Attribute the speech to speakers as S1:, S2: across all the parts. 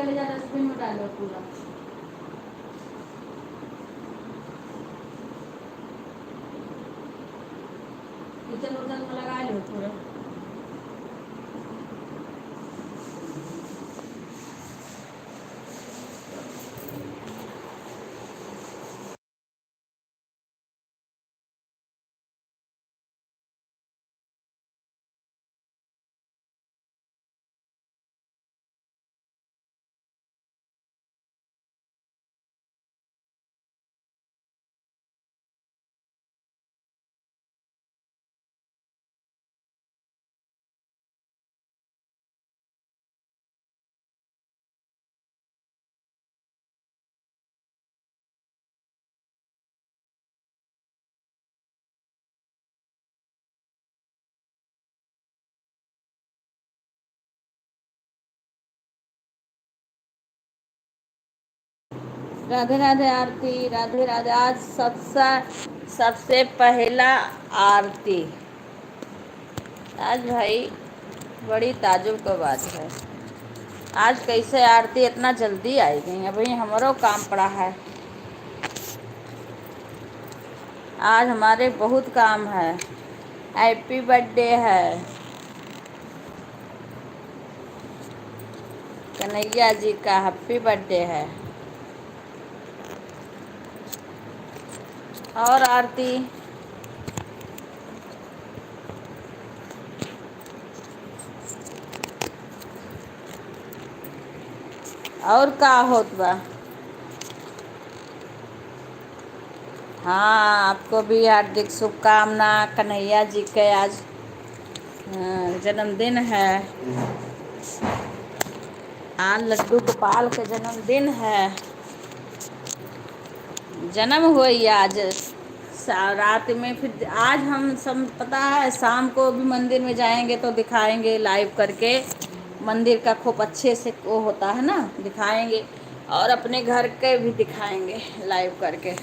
S1: ले जा डस्टबिन में डालो पूरा। किचन उचन में लगा लो पूरा। राधे राधे आरती, राधे राधे। आज सबसे पहला आरती। आज भाई बड़ी ताजुब की बात है। आज कैसे आरती इतना जल्दी आई गई? अभी हमारो काम पड़ा है। आज हमारे बहुत काम है। हैप्पी बर्थडे है, कन्हैया जी का हैप्पी बर्थडे है। और आरती, और का होत बा? हाँ, आपको भी हार्दिक शुभकामना। कन्हैया जी के आज जन्मदिन है। आज लड्डू गोपाल के जन्मदिन है। जन्म हुई आज रात में। फिर आज हम सब पता है शाम को भी मंदिर में जाएंगे तो दिखाएंगे लाइव करके। मंदिर का खूब अच्छे से वो होता है ना, दिखाएंगे। और अपने घर के भी दिखाएंगे लाइव करके।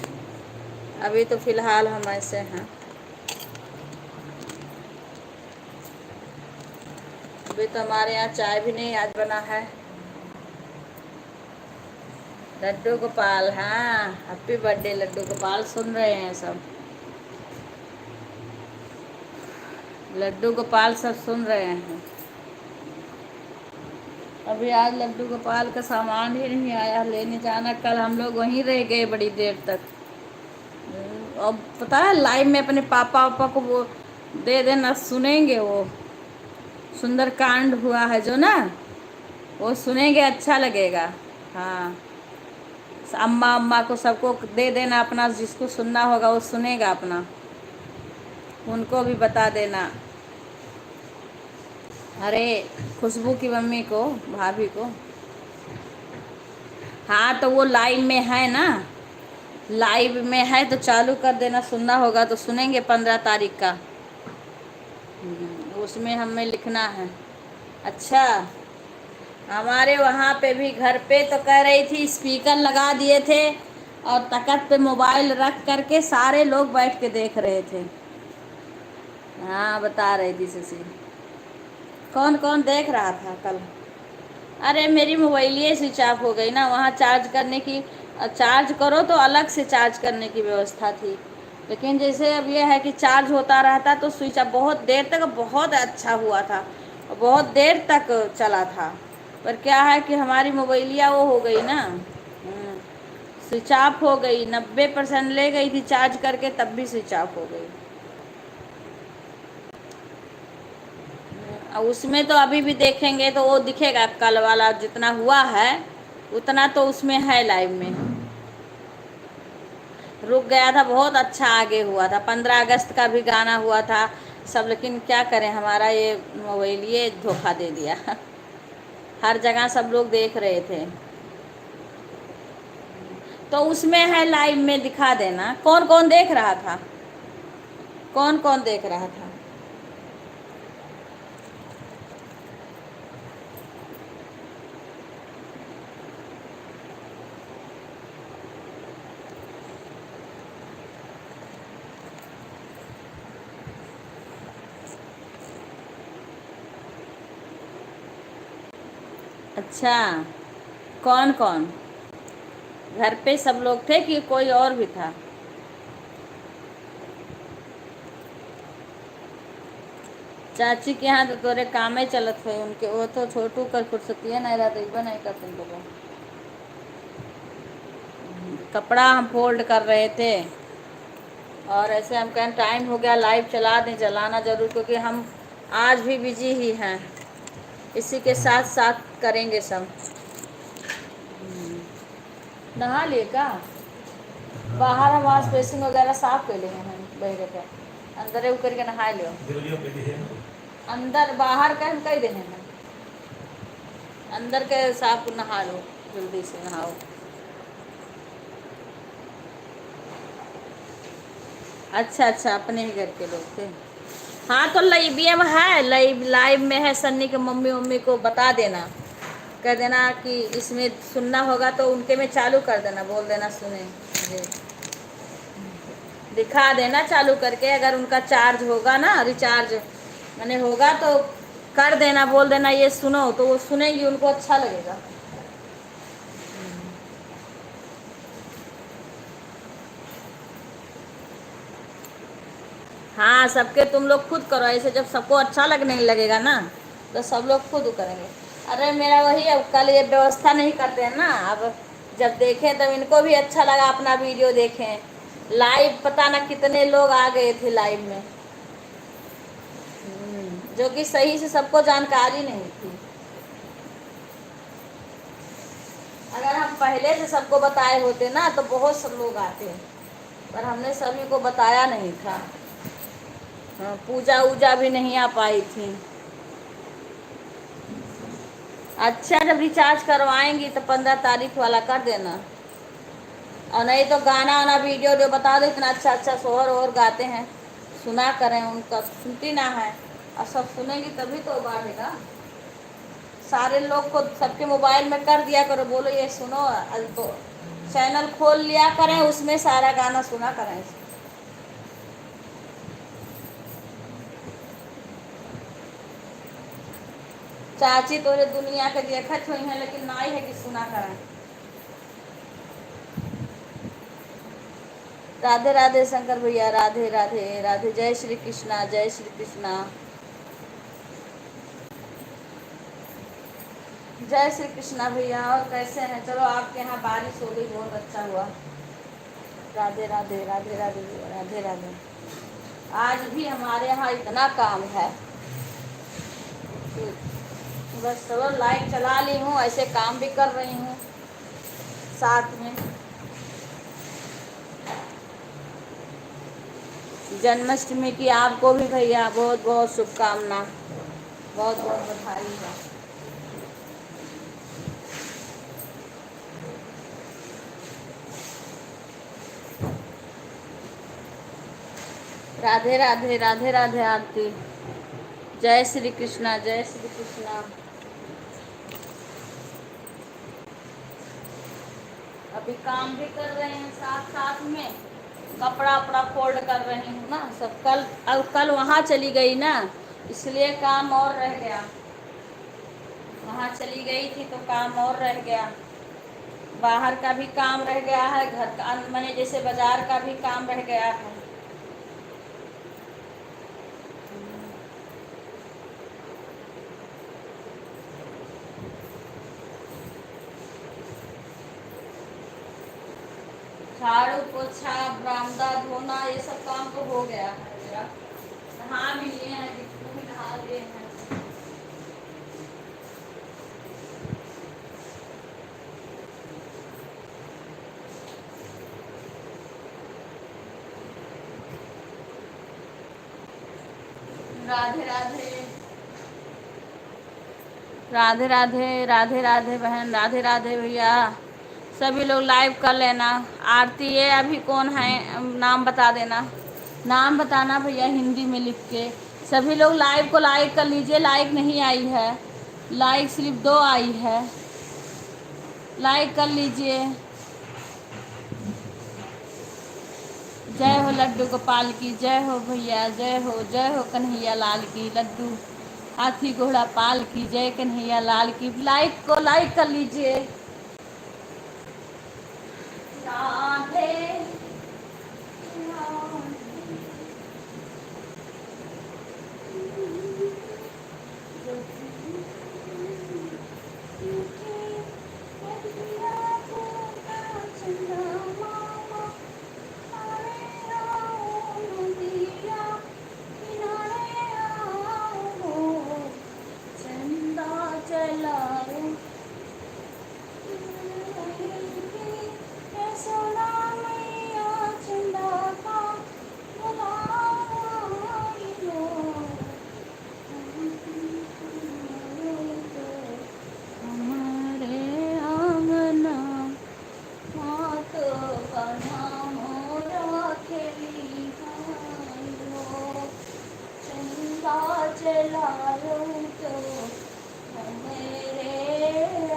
S1: अभी तो फिलहाल हम ऐसे हैं। अभी तो हमारे यहाँ चाय भी नहीं आज बना है। लड्डू गोपाल, हाँ हैप्पी बर्थडे लड्डू गोपाल। सुन रहे हैं सब, लड्डू गोपाल सब सुन रहे हैं। अभी आज लड्डू गोपाल का सामान ही नहीं आया, लेने जाना। कल हम लोग वहीं रह गए बड़ी देर तक। अब पता है लाइव में अपने पापा पापा को वो दे देना, सुनेंगे। वो सुंदरकांड हुआ है जो ना, वो सुनेंगे, अच्छा लगेगा। हाँ, अम्मा अम्मा को सबको दे देना अपना, जिसको सुनना होगा वो सुनेगा अपना। उनको भी बता देना। अरे खुशबू की मम्मी को, भाभी को। हाँ तो वो लाइव में है ना, लाइव में है तो चालू कर देना। सुनना होगा तो सुनेंगे 15 तारीख का। उसमें हमें लिखना है। अच्छा, हमारे वहाँ पे भी घर पे तो कह रही थी स्पीकर लगा दिए थे और तख्त पे मोबाइल रख करके सारे लोग बैठ के देख रहे थे। हाँ बता रही थी शशि। कौन कौन देख रहा था कल? अरे मेरी मोबाइल ही स्विच ऑफ हो गई ना। वहाँ चार्ज करने की, चार्ज करो तो अलग से चार्ज करने की व्यवस्था थी। लेकिन जैसे अब ये है कि चार्ज होता रहता तो स्विच ऑफ बहुत देर तक, बहुत अच्छा हुआ था, बहुत देर तक चला था। पर क्या है कि हमारी मोबाइलिया वो हो गई ना, स्विच ऑफ हो गई। 90% ले गई थी चार्ज करके, तब भी स्विच ऑफ हो गई। और उसमें तो अभी भी देखेंगे तो वो दिखेगा, कल वाला जितना हुआ है उतना तो उसमें है लाइव में। रुक गया था, बहुत अच्छा आगे हुआ था। 15 अगस्त का भी गाना हुआ था सब। लेकिन क्या करें, हमारा ये मोबाइल ये धोखा दे दिया। हर जगह सब लोग देख रहे थे तो उसमें है लाइव में, दिखा देना कौन कौन देख रहा था, कौन कौन देख रहा था। अच्छा, कौन कौन? घर पे सब लोग थे कि कोई और भी था? चाची के यहाँ तो तोरे कामे चलत है उनके, वो तो छोटू कर फुर्सतिया नहीं रहता, नहीं कर तुम लोगों। कपड़ा हम फोल्ड कर रहे थे और ऐसे हम कहें टाइम हो गया लाइव चला दें, चलाना जरूर, क्योंकि हम आज भी बिजी ही हैं, इसी के साथ साथ करेंगे सब। नहा लिए का? बाहर हम वॉश बेसिन वगैरह साफ कर लिए हैं बहरे के, अंदर उ करके नहा लियो। अंदर बाहर का हम कह देने हैं, अंदर के साफ नहा लो, जल्दी से नहाओ। अच्छा अच्छा, अपने ही घर के लोग थे। हाँ तो लाइव में है, लाइव में है, सन्नी के मम्मी मम्मी को बता देना, कह देना कि इसमें सुनना होगा तो उनके में चालू कर देना, बोल देना सुने जी, दिखा देना चालू करके, अगर उनका चार्ज होगा ना, रिचार्ज मैंने होगा तो कर देना, बोल देना ये सुनो, तो वो सुनेंगी, उनको अच्छा लगेगा। हाँ सबके तुम लोग खुद करो, ऐसे जब सबको अच्छा लगने लगेगा ना तो सब लोग खुद करेंगे। अरे मेरा वही, अब कल ये व्यवस्था नहीं करते हैं ना, अब जब देखें तब इनको भी अच्छा लगा, अपना वीडियो देखें। लाइव पता ना कितने लोग आ गए थे लाइव में, जो कि सही से सबको जानकारी नहीं थी। अगर हम पहले से सबको बताए होते ना तो बहुत सब लोग आते, पर हमने सभी को बताया नहीं था। हाँ, पूजा ऊजा भी नहीं आ पाई थी। अच्छा जब रिचार्ज करवाएंगी तो 15 तारीख वाला कर देना, और नहीं तो गाना वाना वीडियो जो बता दो, इतना अच्छा अच्छा सोहर और गाते हैं, सुना करें, उनका सुनती ना है, और सब सुनेंगी तभी तो बढ़ेगा। सारे लोग को सबके मोबाइल में कर दिया करो, बोलो ये सुनो, तो चैनल खोल लिया करें, उसमें सारा गाना सुना करें। चाची तोरे दुनिया के देखत हुई हैं, लेकिन नाई है कि सुना करें। राधे राधे शंकर भैया, राधे राधे राधे, जय श्री कृष्णा, जय श्री कृष्णा, जय श्री कृष्णा भैया। और कैसे हैं? चलो आपके यहाँ बारिश हो गई, बहुत अच्छा हुआ। राधे राधे राधे राधे भैया, राधे राधे। आज भी हमारे यहाँ इतना काम है, बस चलो लाइट चला ली हूँ, ऐसे काम भी कर रही हूँ साथ में। जन्माष्टमी की आपको भी भैया बहुत बहुत शुभकामना, बहुत बहुत बधाई है। राधे राधे राधे राधे आरती, जय श्री कृष्णा, जय श्री कृष्णा। अभी काम भी कर रहे हैं साथ साथ में, कपड़ा वपड़ा फोल्ड कर रही हूँ ना सब, कल वहाँ चली गई ना, इसलिए काम और रह गया, वहाँ चली गई थी तो काम और रह गया। बाहर का भी काम रह गया है, घर का मैंने जैसे बाजार का भी काम रह गया है। झाड़ू पोछा बरामदा धोना ये सब काम तो हो गया है मेरा, नहा भी लिए हैं, बिट्टू भी नहा लिए हैं। राधे राधे राधे राधे राधे राधे बहन, राधे राधे भैया, सभी लोग लाइव कर लेना। आरती ये अभी कौन है, नाम बता देना, नाम बताना भैया हिंदी में लिख के। सभी लोग लाइव को लाइक कर लीजिए, लाइक नहीं आई है, लाइक सिर्फ 2 आई है, लाइक कर लीजिए। जय हो लड्डू गोपाल की, जय हो भैया, जय हो कन्हैया लाल की, लड्डू हाथी घोड़ा पाल की, जय कन्हैया लाल की। लाइक को लाइक कर लीजिए। राधे चलायो तो मेरे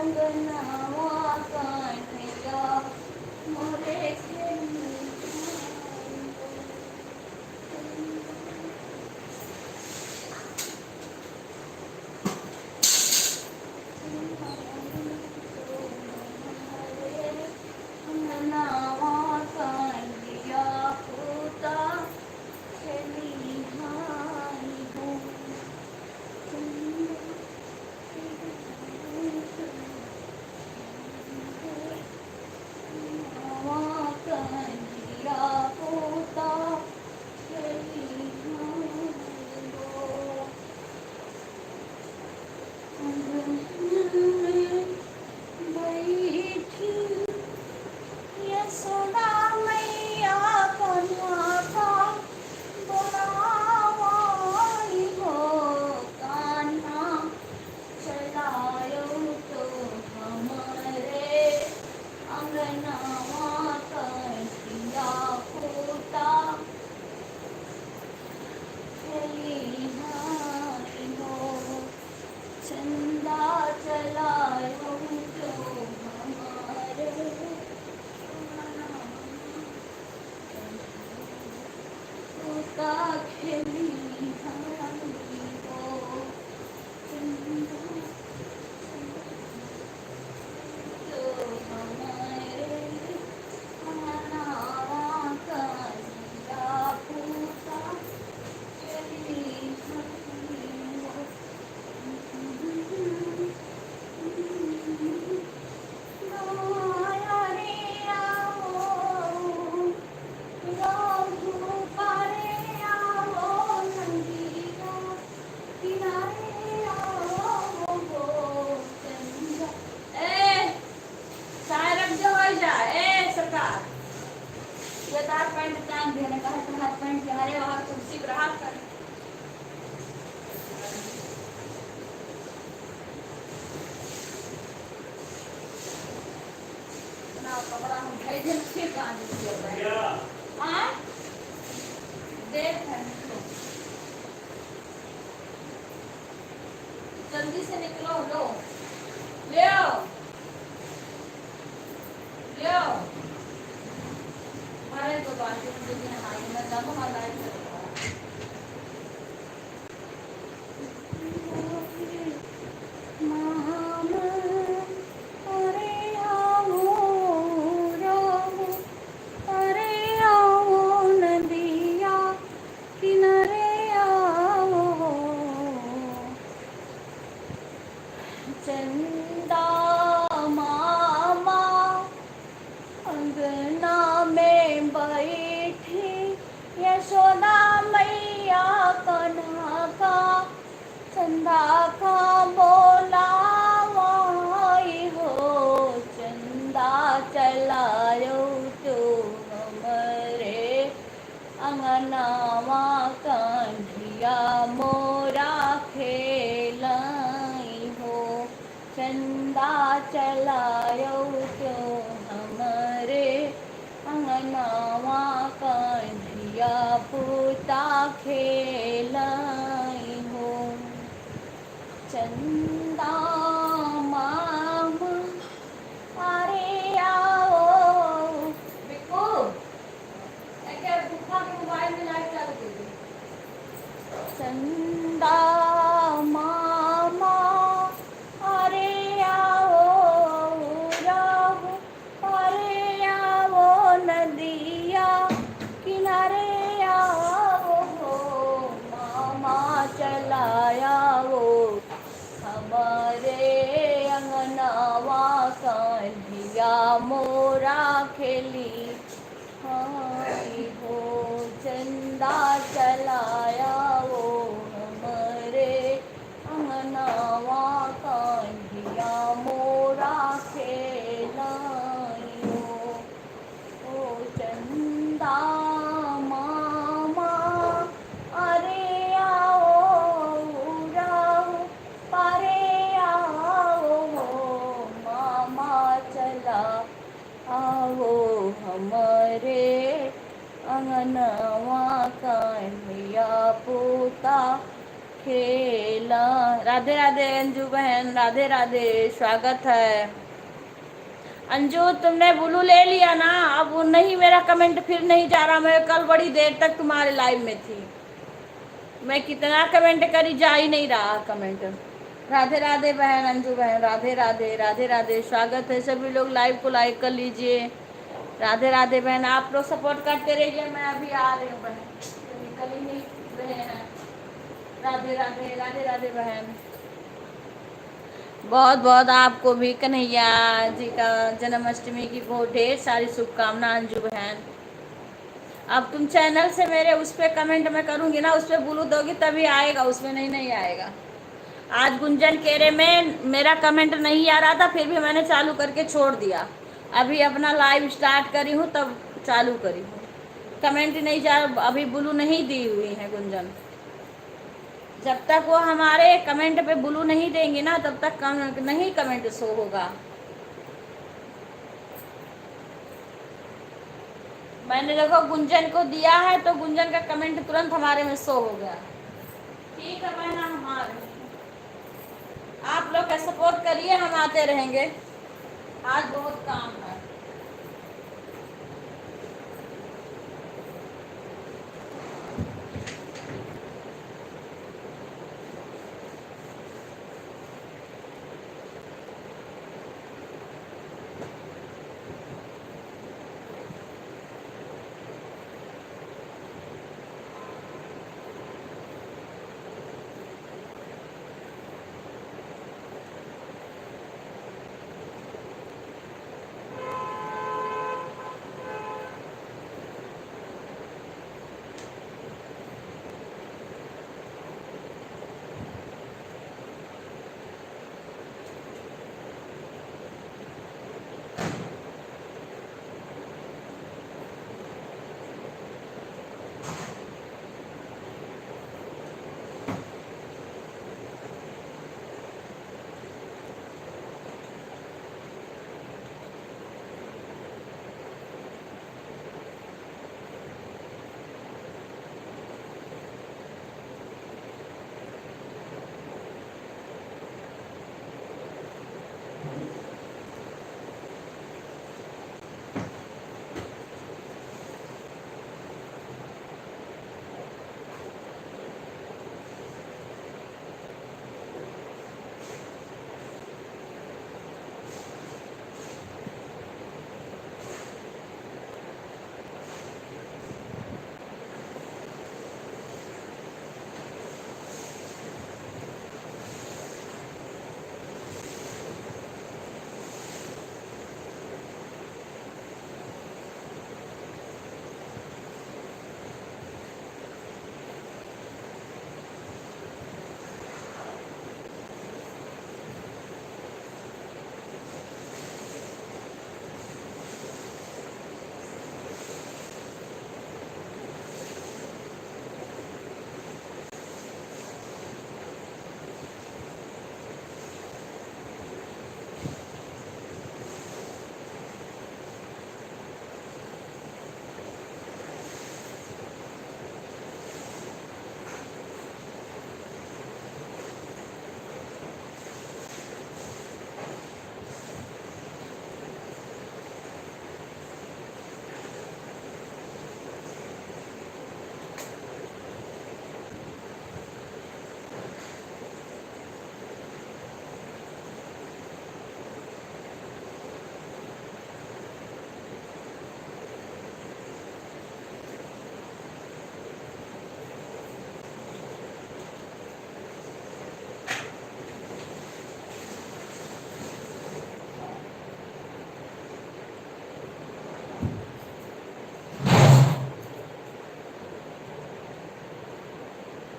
S1: अंगनावा कान्हैया मोरे अंगनावा कान्हैया पूता खेली हाय हो कान्हैया पूता खेली बैठी यशोदा मैया कन्हा बोलावाई हो कान्हा चलायो तो हमारे अंगनावा कान्हैया पूता खेली हाय हो चंदा चलायो तो हमारे पूता खेली हाय हो चंदा तो हमारे अंगनावा कान्हैया पूता खेली हाय हो माया रे आओ राहु पारे आओ नंदिया किनारे आओ हो चंदा ए चाय रख दो हो जा ए सरकार ये तार पैंट टांग देने का है तो हाथ पैंट के हरे वहां कुर्सी पर हाथ कर ना कपड़ा हम भेज दे फिर कान दिया हां देख है जल्दी से निकलो लो ले आओ हमारे तो बातें मुझे नहाई में दम हलाई चंदा मामा अंगना में बैठी यशोदा मैया कन्हा का चंदा का बोलावाई हो चंदा चलायो तो हमारे अंगनावा कान्हैया मोरा खेलाई हो चंदा चलायो तो हमारे अंगनावा कान्हैया पूता खेलाई हो चंदा मामा अरे आओ बिकू एक बुखा के मोबाइल में लाइट चालू कर दे चंदा मामा अरे आओ राहु अरे आओ कान्हिया मोरा खेली आई हो। चंदा चलाया वो हमरे अंगनावा कान्हिया मोरा खेलाई हो। ओ चंदा मामा अरे आओ राओ पारे आओ मामा चला आओ हमारे अंगनवा कान्हिया पोता खेला। राधे राधे अंजू बहन, राधे राधे, स्वागत है। अंजू तुमने ब्लू ले लिया ना, अब वो नहीं, मेरा कमेंट फिर नहीं जा रहा। मैं कल बड़ी देर तक तुम्हारे लाइव में थी, मैं कितना कमेंट करी, जा ही नहीं रहा कमेंट। राधे राधे बहन, अंजू बहन, राधे राधे, राधे राधे, स्वागत है। सभी लोग लाइव को लाइक कर लीजिए। राधे राधे बहन, आप लोग सपोर्ट करते रहिए। मैं अभी आ रही हूँ बहन, निकल ही नहीं रहे हैं। राधे राधे, राधे राधे बहन। बहुत बहुत आपको भी कन्हैया जी का जन्माष्टमी की बहुत ढेर सारी शुभकामनाएं अंजू बहन। अब तुम चैनल से मेरे उस पर कमेंट मैं करूँगी ना, उस पर ब्लू दोगी तभी आएगा, उसमें नहीं आएगा। आज गुंजन केरे में मेरा कमेंट नहीं आ रहा था, फिर भी मैंने चालू करके छोड़ दिया। अभी अपना लाइव स्टार्ट करी हूँ तब चालू करी हूँ। कमेंट नहीं जा, अभी ब्लू नहीं दी हुई है गुंजन। जब तक वो हमारे कमेंट पे ब्लू नहीं देंगे ना, तब तक नहीं कमेंट शो होगा। मैंने देखो गुंजन को दिया है तो गुंजन का कमेंट तुरंत हमारे में शो हो गया। ठीक है बहना, हमारे आप लोग का सपोर्ट करिए, हम आते रहेंगे। आज बहुत काम है।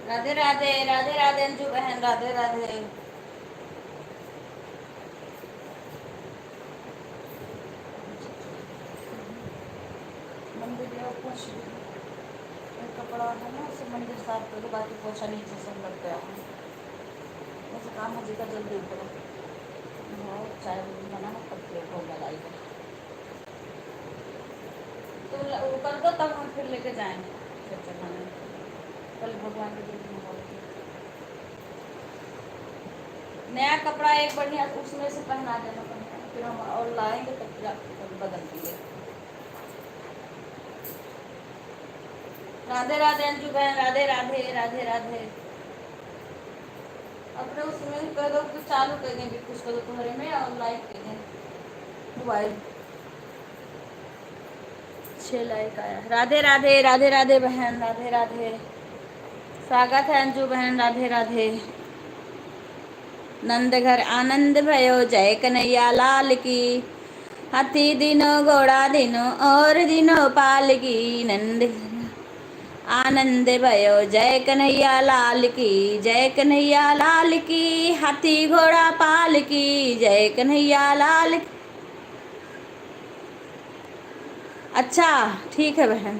S1: राधे राधे, राधे राधे अंजू बहन, राधे राधे। मंदिर गया ऊपर से एक कपड़ा है ना, उसे मंदिर साफ कर दो, बाकी पोछा नीचे सब लग गया है। ऐसे काम मुझे का जल्दी करो। बहुत चाय बना तब प्लेट हो लगाई है। तो वो कर दो तब हम फिर लेके जाएंगे फिर चढ़ाने। कल भगवान के दिन में बोलते नया कपड़ा एक बढ़िया उसमें से पहना देना पड़ता है, फिर हम और लाएंगे तब जाकर बदल देंगे। राधे राधे अंजू बहन, राधे राधे, राधे राधे। अपने उसमें कर दो तो चालू कर देंगे, कुछ कर दो तुम्हारे में और लाइक कर देंगे मोबाइल। 6 लाइक आया। राधे राधे, राधे राधे बहन, राधे राधे। स्वागत है अंजू बहन, राधे राधे। नंद घर आनंद भयो, जय कन्हैया लाल की। हाथी दिनो घोड़ा दिनो और दिनो पाल की। नंद आनंद भयो, जय कन्हैया लाल की, जय कन्हैया लाल की। हाथी घोड़ा पाल की, जय कन्हैया लाल की। अच्छा ठीक है बहन,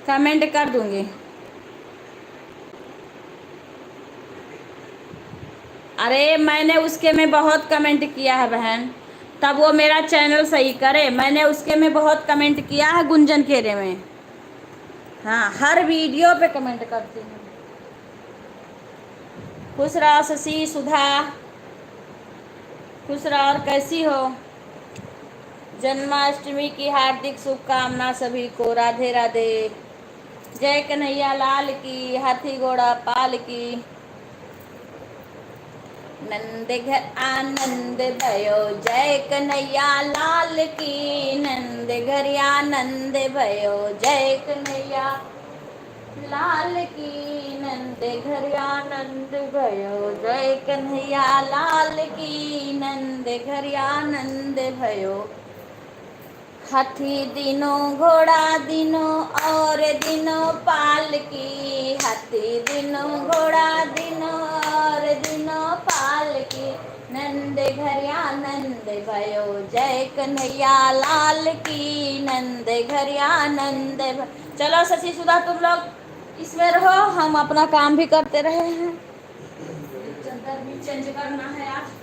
S1: कमेंट कर दूंगी। अरे मैंने उसके में बहुत कमेंट किया है बहन, तब वो मेरा चैनल सही करे। मैंने उसके में बहुत कमेंट किया है, गुंजन केरे में। हाँ, हर वीडियो पे कमेंट करती हूँ। खुश रहो शशि, सुधा खुश रहो। और कैसी हो? जन्माष्टमी की हार्दिक शुभकामना सभी को। राधे राधे। जय कन्हैया लाल की, हाथी घोड़ा पाल की। नंद घर आनंद भयो, जय कन्हैया लाल की। नंद घर आनंद भयो, जय कन्हैया लाल की। नंद घर आनंद भयो, जय कन्हैया लाल की। नंद घर आनंद भयो। हाथी दिनो घोड़ा दिनो और दिनो पाल की। हाथी दिनो घोड़ा दिनो और दिनो पाल की। नंद घर आनंद भयो, जय कन्हैया लाल की। नंद घर आनंद। चलो शशि सुधा तुम लोग इसमें रहो, हम अपना काम भी करते रहे हैं। चद्दर भी चेंज करना है आज।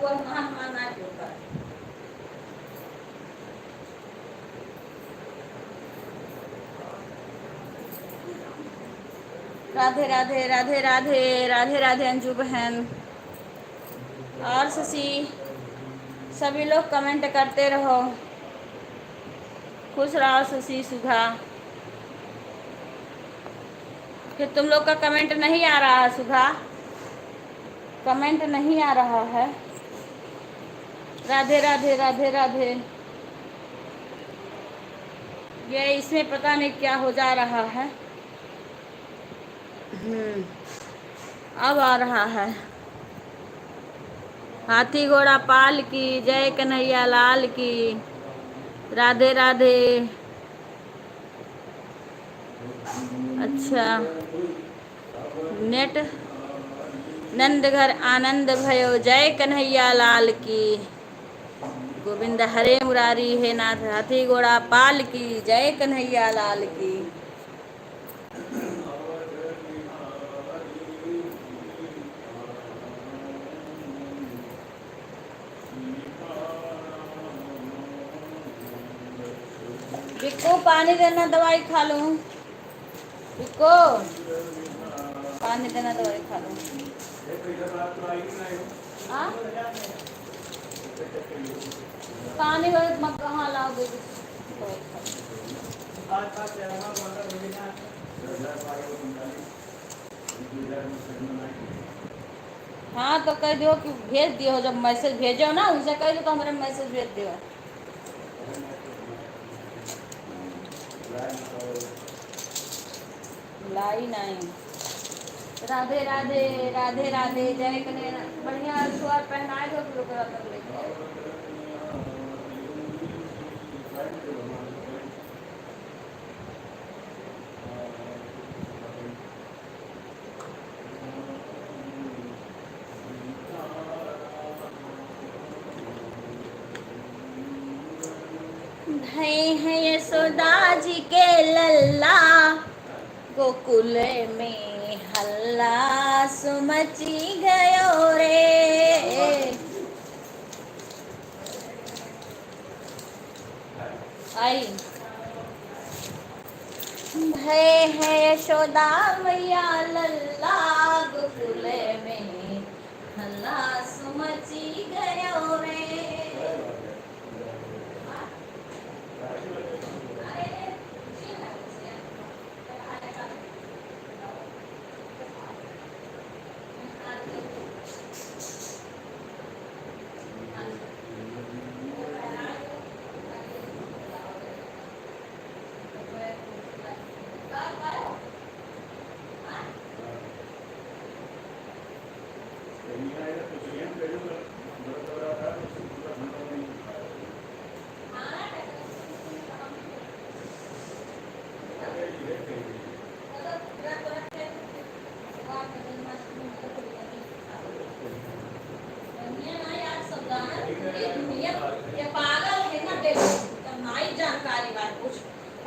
S1: वो हनुमान ना के ऊपर। राधे राधे राधे राधे राधे राधे अंजू बहन और शशि, सभी लोग कमेंट करते रहो। खुश रहो शशि सुधा। कि तुम लोग का कमेंट नहीं आ रहा है सुधा, कमेंट नहीं आ रहा है। राधे राधे राधे राधे। ये इसमें पता नहीं क्या हो जा रहा है। अब आ रहा है। हाथी घोड़ा पाल की जय, कन्हैया लाल की। राधे राधे। अच्छा, नेट नंद घर आनंद भयो, जय कन्हैया लाल की। गोविंद हरे मुरारी है नाथ, हाथी घोड़ा पाल की जय, कन्हैया लाल की। बिक्को पानी देना, दवाई खा लूं। बिक्को पानी देना, दवाई खा लूं। हाँ? पानी कहाँ लाओगे? हाँ तो कह दो कि भेज दियो, जब मैसेज भेजो ना उनसे कह दो तो हमारे मैसेज भेज दियो। लाई नहीं। राधे राधे राधे राधे जय कन्हैया। बढ़िया स्वर पहनाए दो लोग लेके। भई है यशोदा जी के लल्ला, गोकुल में हल्ला सुमची गयो रे। आई भय है यशोदा मैया लल्ला, गोकुल में हल्ला सुमची गयो रे। ये पागल है ना, देखो नहीं जानकारी बात कुछ।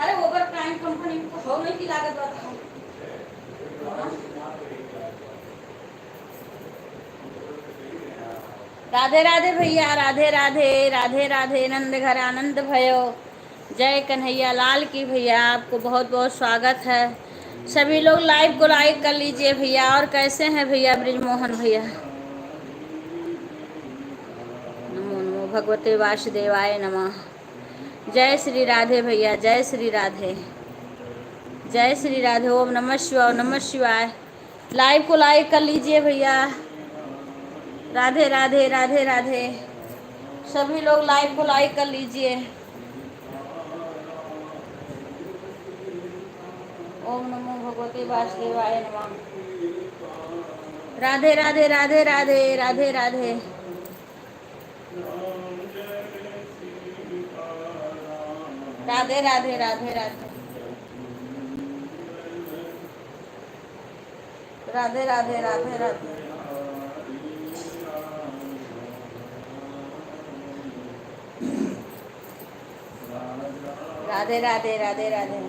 S1: अरे ओवर प्राइम कंपनी को हो नहीं की लागत बताओ। राधे राधे भैया, राधे राधे राधे राधे। नंद घर आनंद भयो, जय कन्हैया लाल की। भैया आपको बहुत बहुत स्वागत है। सभी लोग लाइव को लाइक कर लीजिए भैया। और कैसे हैं भैया ब्रिजमोहन भैया? नमो नमो भगवते वासुदेवाय नमः। जय श्री राधे भैया, जय श्री राधे, जय श्री राधे। ओम नमः शिवाय, नमः शिवाय। लाइव को लाइक कर लीजिए भैया। राधे राधे राधे राधे। सभी लोग लाइव को लाइक कर लीजिए। ओम नमो भगवते वासुदेवाय नमः। राधे राधे राधे राधे राधे राधे। राधे राधे राधे राधे राधे राधे राधे राधे। राधे राधे राधे राधे।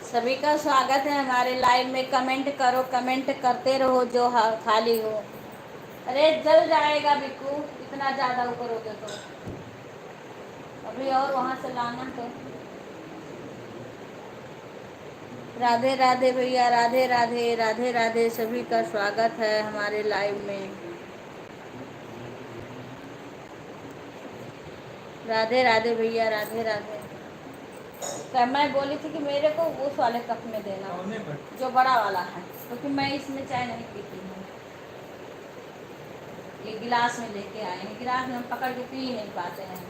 S1: सभी का स्वागत है हमारे लाइव में। कमेंट करो, कमेंट करते रहो जो खाली हो। अरे जल जाएगा बिक्कू, इतना ज़्यादा ऊपर हो गया तो अभी और वहाँ से लाना तो। राधे राधे भैया, राधे राधे, राधे राधे। सभी का स्वागत है हमारे लाइव में। राधे राधे भैया, राधे राधे। तो मैं बोली थी कि मेरे को उस वाले कप में देना जो बड़ा वाला है, क्योंकि मैं इसमें चाय नहीं पीती हूँ। ये गिलास में लेके आए हैं, गिलास में हम पकड़ के पी नहीं पाते हैं।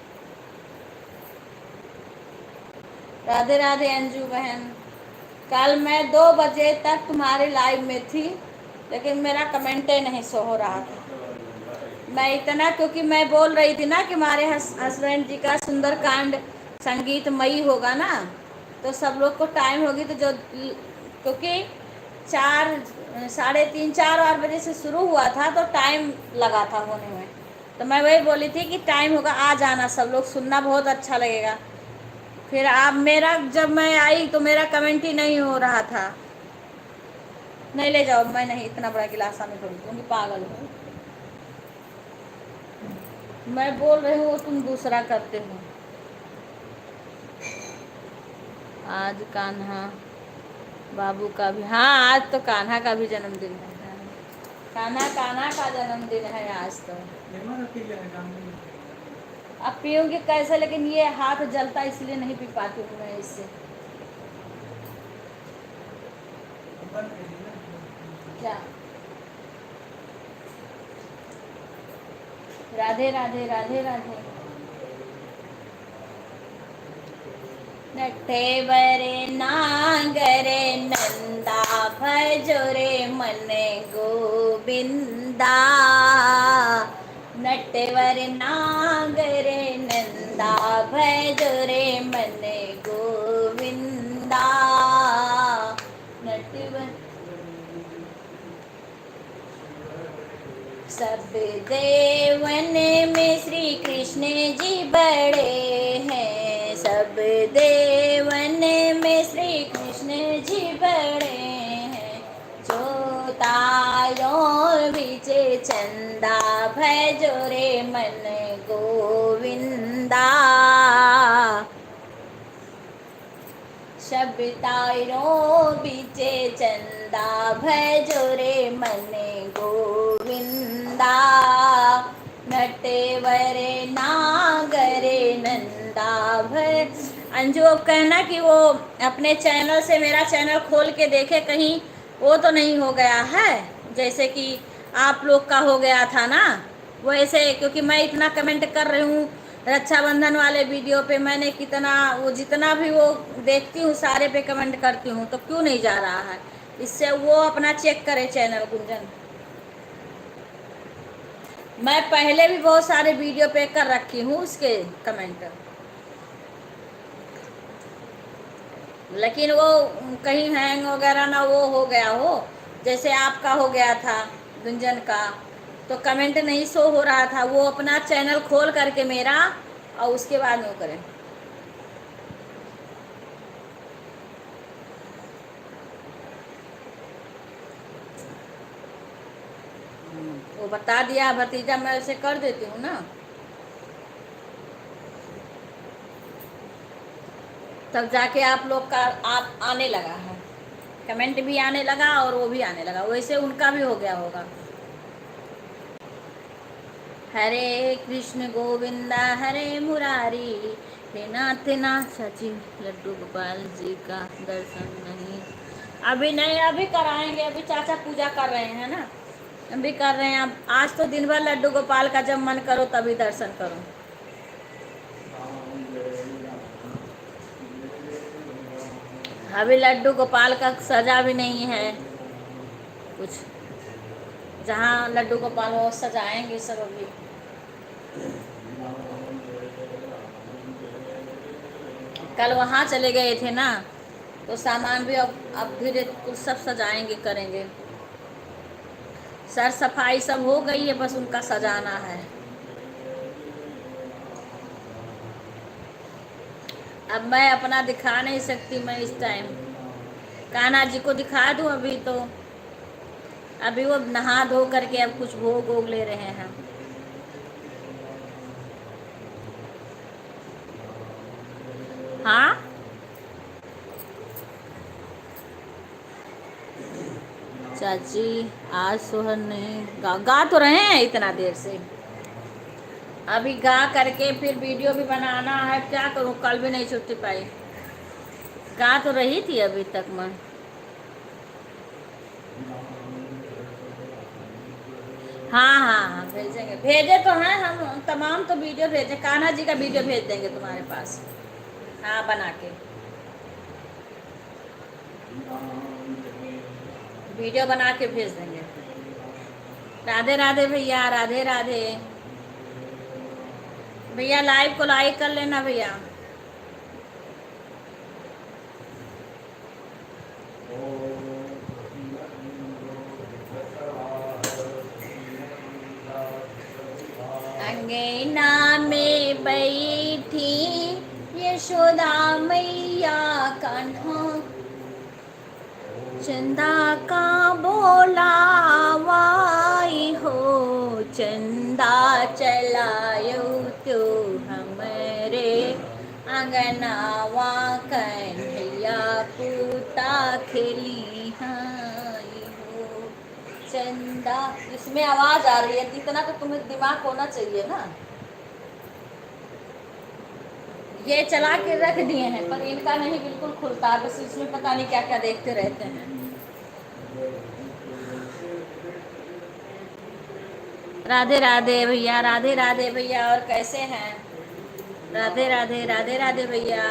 S1: राधे राधे अंजू बहन। कल मैं 2 बजे तक तुम्हारे लाइव में थी, लेकिन मेरा कमेंटे नहीं शो हो रहा था। मैं इतना, क्योंकि मैं बोल रही थी ना कि हमारे हस्बैंड जी का सुंदरकांड संगीतमयी होगा ना, तो सब लोग को टाइम होगी तो जो, क्योंकि 3:30 4 बजे से शुरू हुआ था तो टाइम लगा था होने में। तो मैं वही बोली थी कि टाइम होगा, आ जाना सब लोग, सुनना बहुत अच्छा लगेगा। फिर आप मेरा, जब मैं आई तो मेरा कमेंट ही नहीं हो रहा था। नहीं ले जाओ, मैं नहीं इतना बड़ा गिलास में थोड़ी दूंगी, पागल हो। मैं बोल रही हूँ तुम दूसरा करते हो। आज कान्हा बाबू का भी, हाँ आज तो कान्हा का भी जन्मदिन है। कान्हा कान्हा का जन्मदिन है आज तो। अब पीऊँगी कैसे, लेकिन ये हाथ जलता इसलिए नहीं पी पाती हूँ मैं इससे। क्या? राधे राधे, राधे राधे। नटेवरे नागरे नंदा भजोरे मन गोविंदा। नटेवर नागरे नंदा भजोरे मन गोविंदा। नटवर सब देवन में श्री कृष्ण जी बड़े हैं। सब देवन में श्री कृष्ण जी बड़े हैं। जोतायो विचे चंदा भजोरे मन गोविंदा। शब्दायरो बीचे चंदा भजोरे मन गोविंदा। नटेवरे नागरे नंदा भज। अंजू अब कहना कि वो अपने चैनल से मेरा चैनल खोल के देखे, कहीं वो तो नहीं हो गया है जैसे कि आप लोग का हो गया था ना वैसे। क्योंकि मैं इतना कमेंट कर रही हूँ रक्षाबंधन वाले वीडियो पे, मैंने कितना, वो जितना भी वो देखती हूँ सारे पे कमेंट करती हूँ, तो क्यों नहीं जा रहा है? इससे वो अपना चेक करे चैनल गुंजन। मैं पहले भी बहुत सारे वीडियो पे कर रखी हूँ उसके कमेंट, लेकिन वो कहीं हैंग वगैरह ना वो हो गया हो, जैसे आपका हो गया था गुंजन का, तो कमेंट नहीं शो हो रहा था। वो अपना चैनल खोल करके मेरा, और उसके बाद वो करें। वो बता दिया भतीजा, मैं उसे कर देती हूँ ना, तब जाके आप लोग का आप आने लगा है, कमेंट भी आने लगा और वो भी आने लगा, वैसे उनका भी हो गया होगा। हरे कृष्ण गोविंदा हरे मुरारी, हे नाथ नाथ सचिन लड्डू गोपाल जी का दर्शन नहीं। अभी नहीं, अभी कराएंगे, अभी चाचा पूजा कर रहे हैं ना, अभी कर रहे हैं। अब आज तो दिन भर लड्डू गोपाल का जब मन करो तभी दर्शन करो। अभी लड्डू गोपाल का सजा भी नहीं है कुछ, जहाँ लड्डू गोपाल हो सजाएंगे सब अभी। कल वहाँ चले गए थे ना, तो सामान भी अब धीरे कुछ सब सजाएंगे, करेंगे। सर सफाई सब हो गई है, बस उनका सजाना है। अब मैं अपना दिखा नहीं सकती मैं इस टाइम, कान्हा जी को दिखा दूं अभी तो। अभी वो नहा धो करके अब कुछ भोग वोग ले रहे हैं। हाँ, चाची आज सोहन नहीं गा तो रहे हैं इतना देर से। अभी गा करके फिर वीडियो भी बनाना है, क्या करूँ, कल भी नहीं छुट्टी पाई। गा तो रही थी अभी तक मैं। हाँ हाँ हाँ, भेजेंगे, भेजे तो हैं हम तमाम, तो वीडियो भेजे, कान्हा जी का वीडियो भेज देंगे तुम्हारे पास। हाँ, बना के वीडियो बना के भेज देंगे। राधे राधे भैया, राधे राधे भैया। लाइव को लाइक कर लेना भैया। अंगना में बैठी यशोदा मैया, कान्हा चंदा का बोलावाई हो, चंदा चलायो तो हमरे अंगनावा, कन्हैया पूता खेली हाई हो। चंदा, इसमें आवाज आ रही है, इतना तो तुम्हें दिमाग होना चाहिए ना। ये चला के रख दिए हैं पर इनका नहीं बिल्कुल खुलता, बस इसमें पता नहीं क्या क्या देखते रहते हैं। राधे राधे भैया, राधे राधे भैया, और कैसे हैं? राधे राधे, राधे राधे भैया।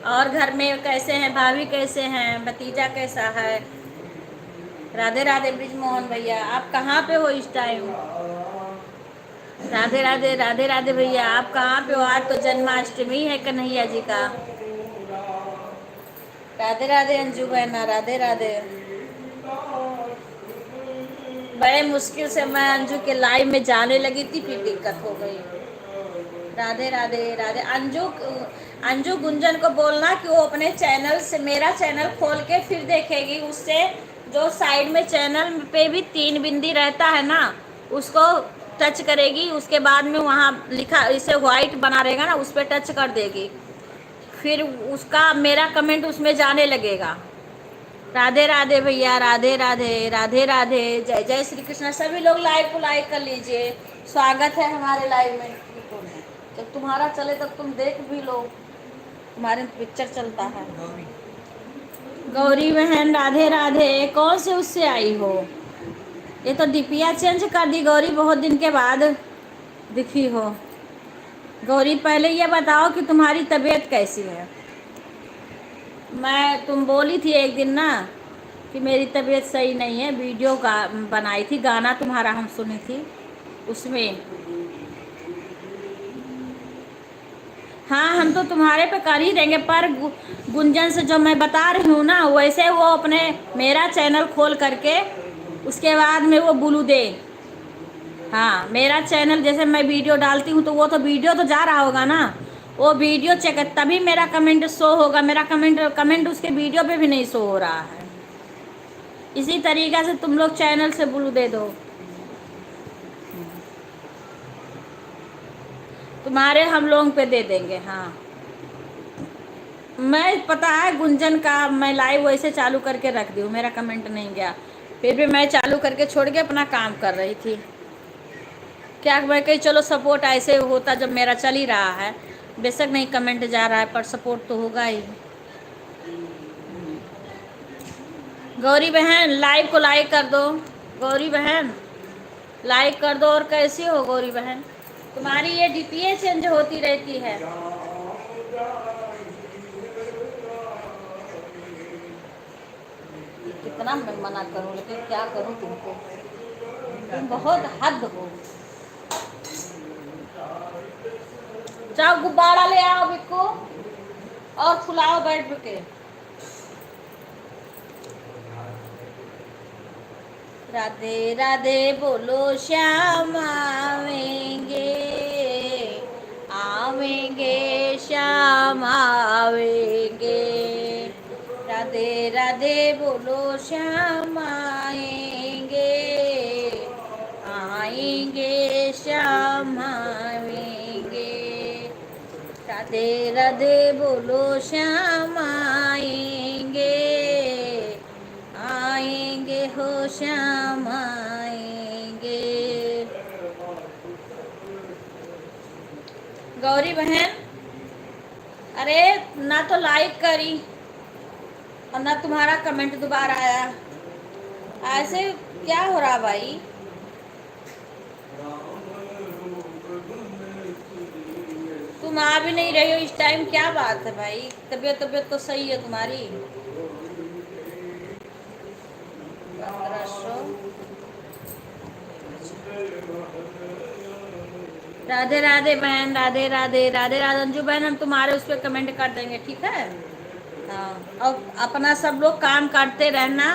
S1: और घर में कैसे हैं? भाभी कैसे हैं? भतीजा कैसा है? राधे राधे ब्रिजमोहन भैया, आप कहाँ पे हो इस टाइम? राधे राधे, राधे राधे भैया, आप कहाँ पे हो? आज तो जन्माष्टमी है कन्हैया जी का। राधे राधे अंजू बहना, राधे राधे। बड़े मुश्किल से मैं अंजू के लाइव में जाने लगी थी, फिर दिक्कत हो गई। राधे राधे, राधे अंजू। अंजू गुंजन को बोलना कि वो अपने चैनल से मेरा चैनल खोल के फिर देखेगी, उससे जो साइड में चैनल पे भी 3 बिंदी रहता है ना, उसको टच करेगी, उसके बाद में वहाँ लिखा इसे व्हाइट बना रहेगा ना, उस पर टच कर देगी, फिर उसका मेरा कमेंट उसमें जाने लगेगा। राधे राधे भैया, राधे राधे, राधे राधे, जय जय श्री कृष्ण। सभी लोग लाइव को लाइक कर लीजिए, स्वागत है हमारे लाइव में। जब तुम्हारा चले तब तुम देख भी लो, तुम्हारे पिक्चर चलता है। गौरी बहन, राधे राधे। कौन से उससे आई हो? ये तो डिपिया चेंज कर दी गौरी, बहुत दिन के बाद दिखी हो। गौरी पहले ये बताओ कि तुम्हारी तबीयत कैसी है? तुम बोली थी एक दिन ना कि मेरी तबीयत सही नहीं है, वीडियो बनाई थी, गाना तुम्हारा हम सुनी थी उसमें। हाँ, हम तो तुम्हारे पे कर ही देंगे, पर गुंजन से जो मैं बता रही हूँ ना, वैसे वो अपने मेरा चैनल खोल करके उसके बाद में वो बुलू दे। हाँ, मेरा चैनल जैसे मैं वीडियो डालती हूँ तो वो तो वीडियो तो जा रहा होगा ना, वो वीडियो चेक तभी मेरा कमेंट शो होगा। मेरा कमेंट उसके वीडियो पे भी नहीं शो हो रहा है। इसी तरीक़े से तुम लोग चैनल से ब्लू दे दो। तुम्हारे हम लोग पे दे देंगे। हाँ, मैं पता है गुंजन का मैं लाइव वैसे चालू करके रख दी हूँ, मेरा कमेंट नहीं गया, फिर भी मैं चालू करके छोड़ के अपना काम कर रही थी। क्या मैं कही चलो सपोर्ट ऐसे होता जब मेरा चल ही रहा है, बेशक नहीं कमेंट जा रहा है पर सपोर्ट तो होगा ही। गौरी बहन लाइव को लाइक कर दो, गौरी बहन लाइक कर दो। और कैसी हो गौरी बहन? तुम्हारी ये डीपीए चेंज होती रहती है। कितना मैं मना करूं, लेकिन क्या करूं, तुमको तुम बहुत हद हो। जाओ गुब्बारा ले आओ बिक्को और फुलाओ बैठ के। राधे राधे बोलो श्याम आवेंगे, आवेंगे श्याम आवेंगे। राधे राधे राधे बोलो श्याम आएंगे, आएंगे श्याम आएंगे। राधे राधे बोलो श्याम आएंगे, आएंगे हो श्याम आएंगे। गौरी बहन, अरे ना तो लाइक करी और ना तुम्हारा कमेंट दोबारा आया, ऐसे क्या हो रहा भाई? तुम आ भी नहीं रही हो इस टाइम, क्या बात है भाई? तबीयत तबीयत तो सही है तुम्हारी? 1500। राधे राधे बहन, राधे राधे, राधे राधे अंजू बहन, हम तुम्हारे उस पर कमेंट कर देंगे, ठीक है? हाँ, और अपना सब लोग काम करते रहना,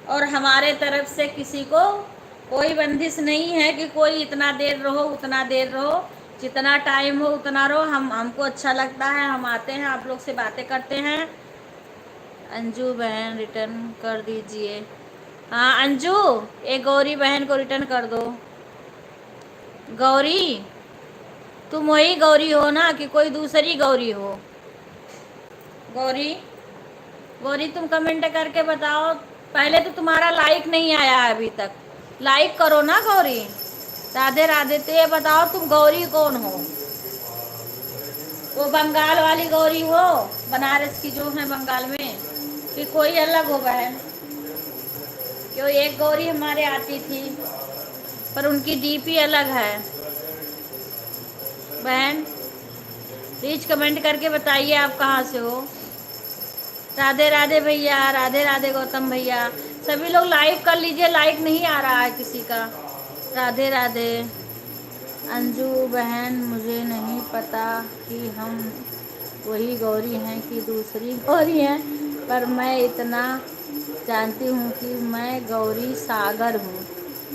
S1: और हमारे तरफ से किसी को कोई बंदिश नहीं है कि कोई इतना देर रहो उतना देर रहो, जितना टाइम हो उतना रहो। हमको अच्छा लगता है, हम आते हैं, आप लोग से बातें करते हैं। अंजू बहन रिटर्न कर दीजिए। हाँ अंजू, एक गौरी बहन को रिटर्न कर दो। गौरी, तुम वही गौरी हो ना कि कोई दूसरी गौरी हो? गौरी, गौरी तुम कमेंट करके बताओ। पहले तो तुम्हारा लाइक नहीं आया है अभी तक, लाइक करो ना गौरी। राधे राधे, तो ये बताओ तुम गौरी कौन हो? वो बंगाल वाली गौरी हो, बनारस की जो है बंगाल में, कि कोई अलग हो बहन? क्यों, एक गौरी हमारे आती थी पर उनकी डीपी अलग है। बहन प्लीज कमेंट करके बताइए आप कहाँ से हो। राधे राधे भैया, राधे राधे गौतम भैया, सभी लोग लाइक कर लीजिए, लाइक नहीं आ रहा है किसी का। राधे राधे। अंजू बहन, मुझे नहीं पता कि हम वही गौरी हैं कि दूसरी गौरी हैं, पर मैं इतना जानती हूँ कि मैं गौरी सागर हूँ।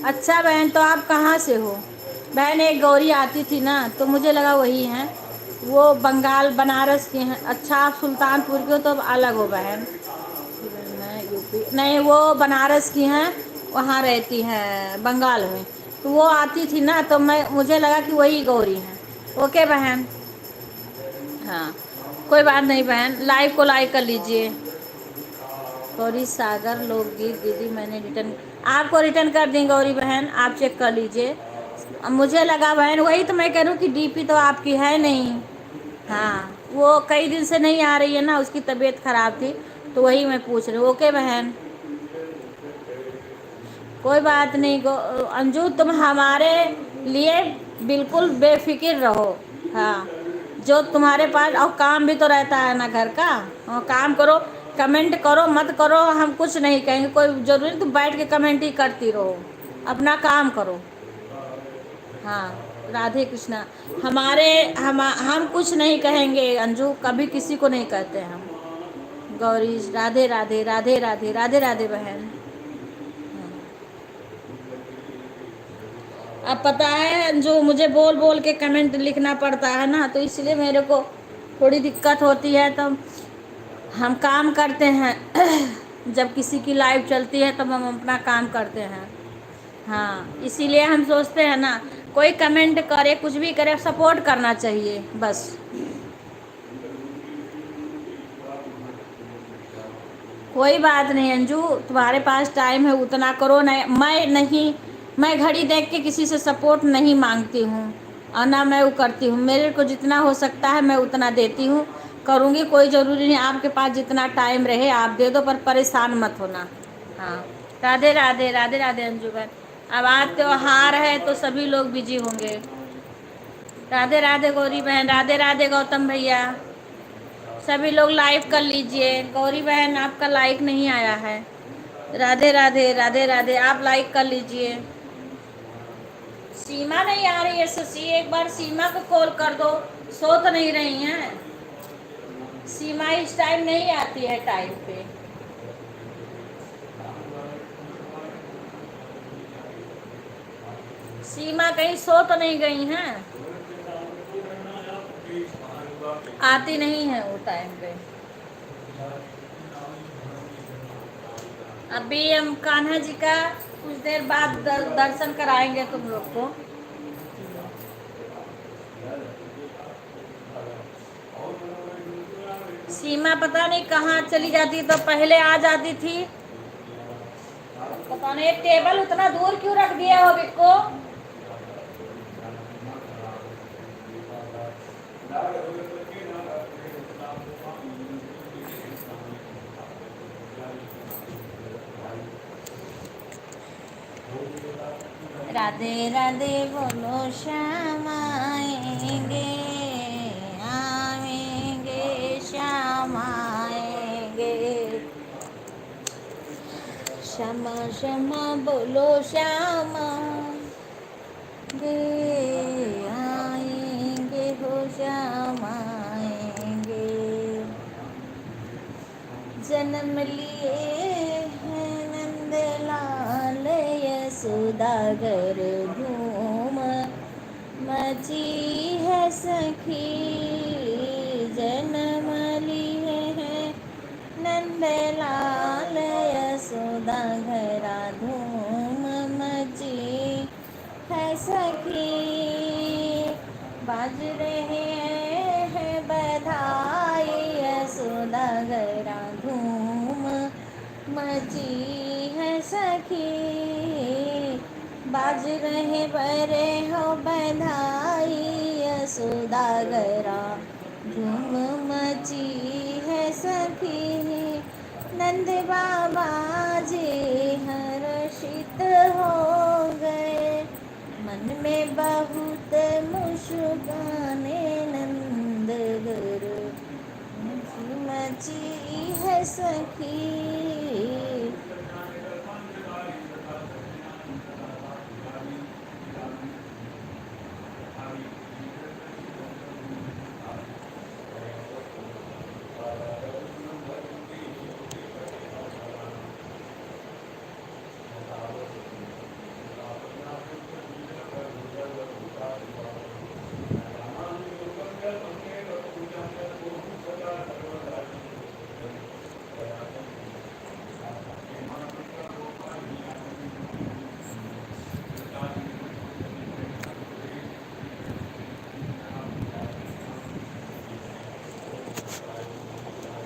S1: अच्छा बहन, तो आप कहाँ से हो? बहन एक गौरी आती थी ना, तो मुझे लगा वही हैं, वो बंगाल बनारस की हैं। अच्छा, आप सुल्तानपुर के हो तो अब अलग हो बहन। मैं यूपी नहीं, वो बनारस की हैं, वहाँ रहती हैं बंगाल में, तो वो आती थी ना, तो मुझे लगा कि वही गौरी हैं। ओके बहन, हाँ कोई बात नहीं बहन, लाइव को लाइक कर लीजिए। गौरी सागर लोकगीत दीदी, मैंने रिटर्न आपको रिटर्न कर दी गौरी बहन, आप चेक कर लीजिए। अब मुझे लगा बहन, वही तो मैं कह रही हूँ कि डीपी तो आपकी है नहीं। हाँ, वो कई दिन से नहीं आ रही है ना, उसकी तबीयत खराब थी, तो वही मैं पूछ रही हूँ। ओके बहन, कोई बात नहीं। अंजू, तुम हमारे लिए बिल्कुल बेफिक्र रहो। हाँ, जो तुम्हारे पास और काम भी तो रहता है ना घर का, और काम करो, कमेंट करो मत करो, हम कुछ नहीं कहेंगे, कोई ज़रूरी नहीं तुम बैठ के कमेंट ही करती रहो, अपना काम करो। हाँ राधे कृष्णा, हम कुछ नहीं कहेंगे अंजू, कभी किसी को नहीं कहते हम। गौरी, राधे राधे, राधे राधे, राधे राधे बहन। अब पता है अंजू, मुझे बोल बोल के कमेंट लिखना पड़ता है ना, तो इसलिए मेरे को थोड़ी दिक्कत होती है। तो हम काम करते हैं जब किसी की लाइव चलती है तब हम अपना काम करते हैं। हाँ, इसीलिए हम सोचते हैं ना, कोई कमेंट करे कुछ भी करे, सपोर्ट करना चाहिए बस। कोई बात नहीं अंजू, तुम्हारे पास टाइम है उतना करो। मैं घड़ी देख के किसी से सपोर्ट नहीं मांगती हूँ, और ना मैं वो करती हूँ। मेरे को जितना हो सकता है मैं उतना देती हूँ, करूँगी। कोई ज़रूरी नहीं, आपके पास जितना टाइम रहे आप दे दो, पर परेशान मत होना। हाँ राधे राधे, राधे राधे अंजू बहन। अब आज त्योहार है तो सभी लोग बिजी होंगे। राधे राधे गौरी बहन, राधे राधे गौतम भैया, सभी लोग लाइक कर लीजिए। गौरी बहन, आपका लाइक नहीं आया है। राधे राधे, राधे राधे, आप लाइक कर लीजिए। सीमा नहीं आ रही है शशि, एक बार सीमा को कॉल कर दो, सो तो नहीं रही हैं? सीमा इस टाइम नहीं आती है टाइम पे। सीमा कहीं सो तो नहीं गई हैं? आती नहीं है वो टाइम पे। अभी हम कान्हा जी का कुछ देर बाद दर्शन कराएंगे तुम लोग को। सीमा पता नहीं कहाँ चली जाती, तो पहले आ जाती थी। पता नहीं टेबल उतना दूर क्यों रख दिया हो बिक्को। राधे राधे बोलो श्याम आएंगे, आएंगे श्याम आएंगे। श्यामा श्यामा बोलो श्याम आएंगे, आएंगे हो श्याम आएंगे। जन्म लिए हैं नंदलाल यशोदागर, धूम मची है सखी। जन्म लिए हैं नंदलाल यशोदागर, धूम मची है सखी। बाज रहे हैं बधाई यशोदागर, धूम मची है सखी। बाज रहे बरे हो बधाई यशोदागर, धूम मची है सखी। नंद बाबा जी हैं